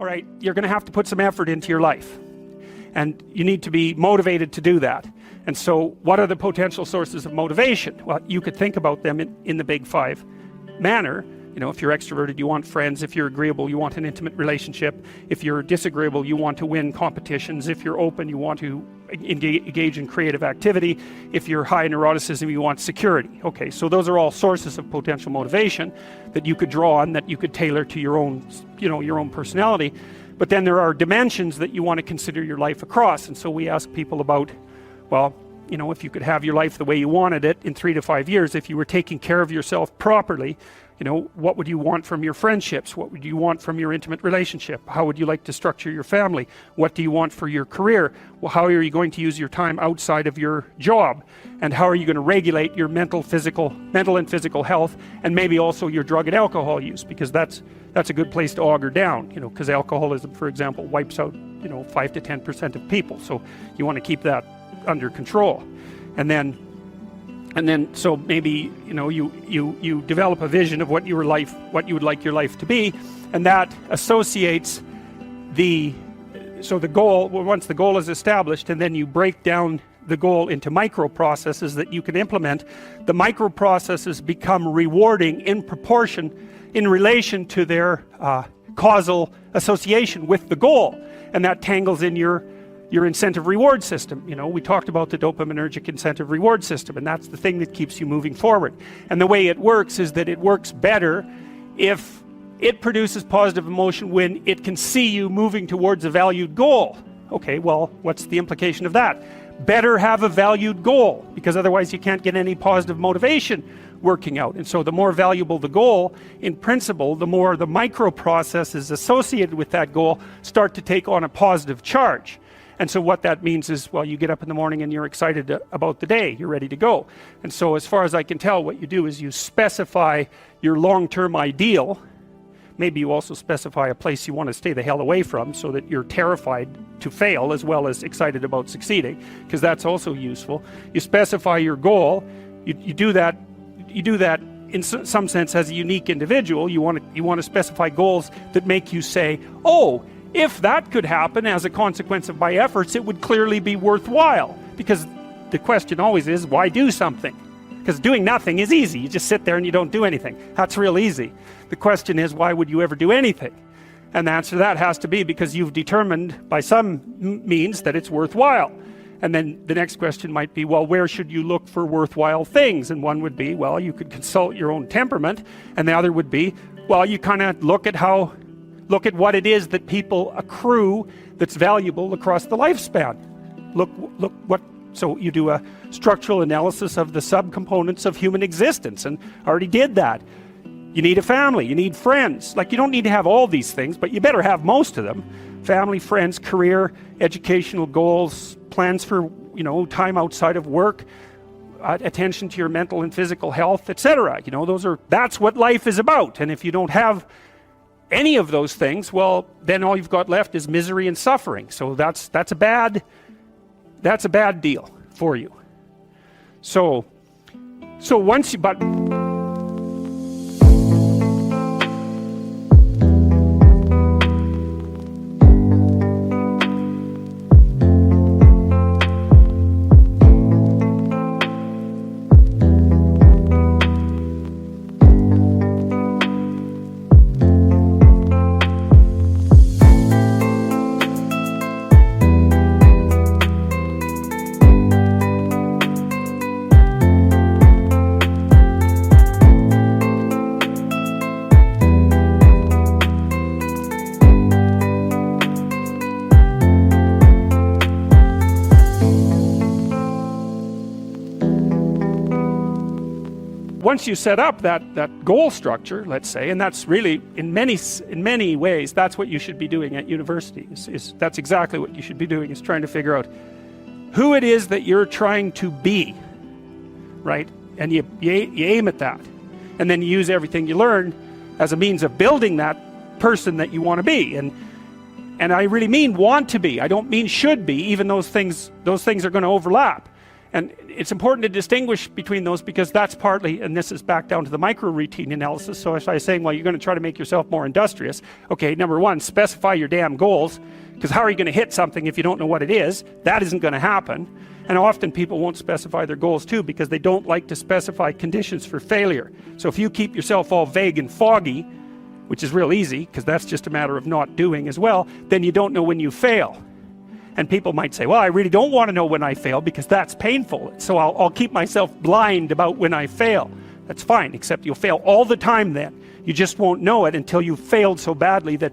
all right, you're going to have to put some effort into your life. And you need to be motivated to do that. And so what are the potential sources of motivation? Well, you could think about them in the big five manner. You know, if you're extroverted, you want friends. If you're agreeable, you want an intimate relationship. If you're disagreeable, you want to win competitions. If you're open, you want to engage in creative activity. If you're high in neuroticism, you want security. Okay, so those are all sources of potential motivation that you could draw on, that you could tailor to your own, your own personality. But then there are dimensions that you want to consider your life across. And so we ask people about, well, if you could have your life the way you wanted it in 3 to 5 years, if you were taking care of yourself properly, what would you want from your friendships? What would you want from your intimate relationship? How would you like to structure your family? What do you want for your career? Well, how are you going to use your time outside of your job? And how are you going to regulate your mental and physical health, and maybe also your drug and alcohol use? Because that's a good place to auger down, because alcoholism, for example, wipes out, 5 to 10% of people. So you want to keep that under control. And then so maybe you develop a vision of what you would like your life to be, and that associates the goal. Well, once the goal is established, and then you break down the goal into micro processes that you can implement. The micro processes become rewarding in proportion, in relation to their causal association with the goal, and that tangles in your incentive reward system. We talked about the dopaminergic incentive reward system, and that's the thing that keeps you moving forward. And the way it works is that it works better if it produces positive emotion when it can see you moving towards a valued goal. Okay, well, what's the implication of that? Better have a valued goal, because otherwise you can't get any positive motivation working out. And so the more valuable the goal, in principle, the more the micro processes associated with that goal start to take on a positive charge. And so what that means is, well, you get up in the morning and you're excited about the day, you're ready to go. And so as far as I can tell, what you do is you specify your long-term ideal. Maybe you also specify a place you want to stay the hell away from, so that you're terrified to fail as well as excited about succeeding, because that's also useful. You specify your goal. You do that in some sense as a unique individual. You want to specify goals that make you say, oh, if that could happen as a consequence of my efforts, it would clearly be worthwhile. Because the question always is, why do something? Because doing nothing is easy. You just sit there and you don't do anything. That's real easy. The question is, why would you ever do anything? And the answer to that has to be because you've determined by some means that it's worthwhile. And then the next question might be, well, where should you look for worthwhile things? And one would be, well, you could consult your own temperament. And the other would be, well, you kind of look at what it is that people accrue that's valuable across the lifespan. So you do a structural analysis of the subcomponents of human existence, and I already did that. You need a family, you need friends. Like, you don't need to have all these things, but you better have most of them. Family, friends, career, educational goals, plans for, time outside of work, attention to your mental and physical health, etc. That's what life is about. And if you don't have any of those things, well, then all you've got left is misery and suffering. So that's a bad deal for you. So once you, but once you set up that goal structure, let's say, and that's really, in many ways, that's what you should be doing at university. That's exactly what you should be doing, is trying to figure out who it is that you're trying to be, right? And you aim at that. And then you use everything you learn as a means of building that person that you want to be. And I really mean want to be. I don't mean should be, even those things are going to overlap. And it's important to distinguish between those, because that's partly, and this is back down to the micro routine analysis. So as I was saying, well, you're going to try to make yourself more industrious. Okay, number one, specify your damn goals, because how are you going to hit something if you don't know what it is? That isn't going to happen. And often people won't specify their goals too, because they don't like to specify conditions for failure. So if you keep yourself all vague and foggy, which is real easy, because that's just a matter of not doing as well, then you don't know when you fail. And people might say, well, I really don't want to know when I fail, because that's painful. So I'll keep myself blind about when I fail. That's fine, except you'll fail all the time then. You just won't know it until you've failed so badly that...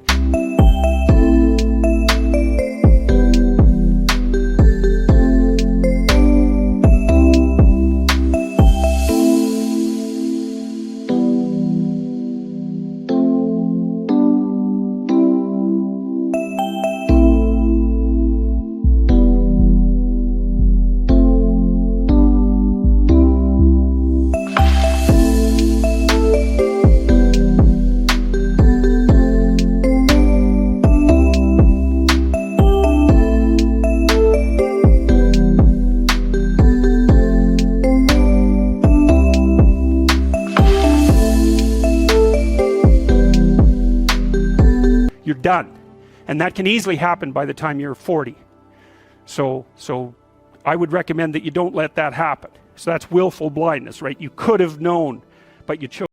you're done. And that can easily happen by the time you're 40. So I would recommend that you don't let that happen. So that's willful blindness, right? You could have known, but you chose